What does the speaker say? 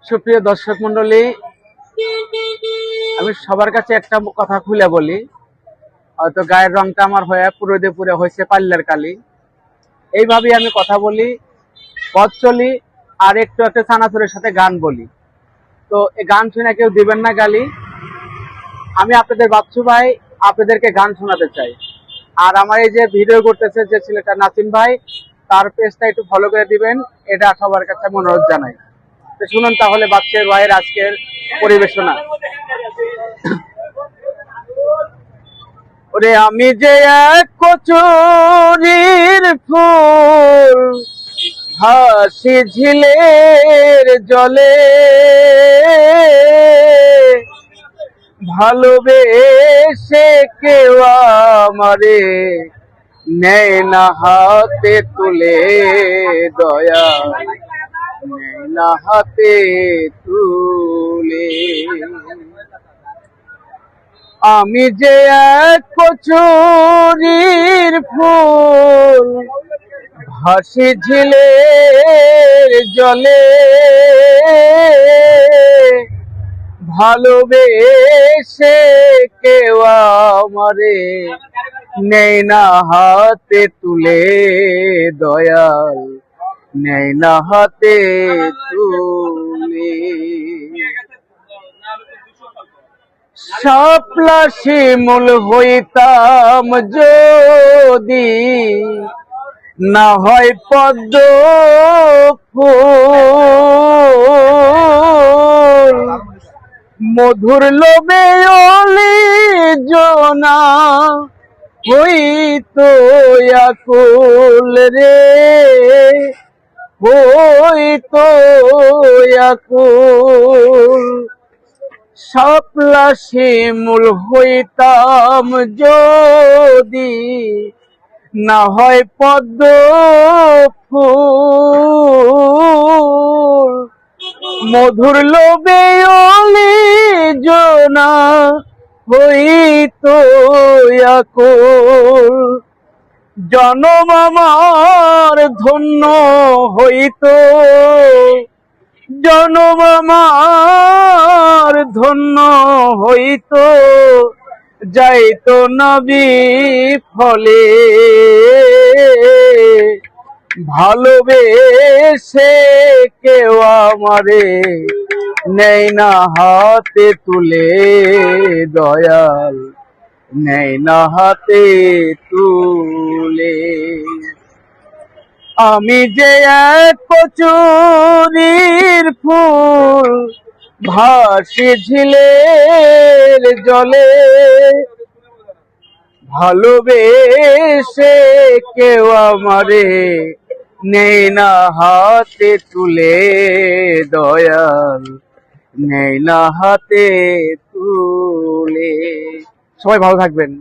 সুপ্রিয় দর্শক মন্ডলী, আমি সবার কাছে একটা কথা খুলে বলি। হয়তো গায়ের রংটা আমার হয়ে পুরে হয়েছে পাল্লার কালি, এইভাবে আমি কথা বলি, পথ চলি, আর একটু একটা চানাচুরের সাথে গান বলি। তো এই গান শুনে কেউ দিবেন না গালি। আমি আপনাদের বাচ্চু ভাই আপনাদেরকে গান শোনাতে চাই। আর আমার এই যে ভিডিও করতেছে যে ছেলেটা নাসিম ভাই, তার পেজটা একটু ফলো করে দিবেন, এটা সবার কাছে অনুরোধ জানাই। তো শুনুন তাহলে বাচ্চার ভাইয়ের আজকের পরিবেশনা। ওরে আমি যে এক কচুরির ফুল, ভাসি ঝিলের জলে, ভালোবেসে কেউ আমারে নেয় না হাতে তুলে, দয়া নেয় না হাতে তুলে। আমি যে এক কচুরির ফুল, ভাসি ঝিলের জলে, ভালোবেসে কেউ আমারে নেয় না হাতে তুলে, দয়াল নেয় না হাতে তুলে। শাপলা শিমুল হইতাম যদি, না হয় পদ্ম ফুল, মধুর লোভে অলি জোনা হইতো আকুল রে, হইতো আকুল। শাপলা শিমুল হইতাম যদি, না হয় পদ্ম ফুল, মধুর লোভে অলি জোনা হইতো আকুল। জনম আমার ধন্য হইতো, জনম আমার ধন্য হইতো, যাইতো নবী ফলে, ভালোবেসে কেউ আমারে নেয় না হাতে তুলে, দয়াল নেয় না হাতে তুলে। আমি যে এক কচুরির ফুল, ভাসি ঝিলের জলে, ভালোবেসে কেউ আমারে নেয় না হাতে তুলে, দয়াল নেয় না হাতে তুলে। সবাই ভালো থাকবেন।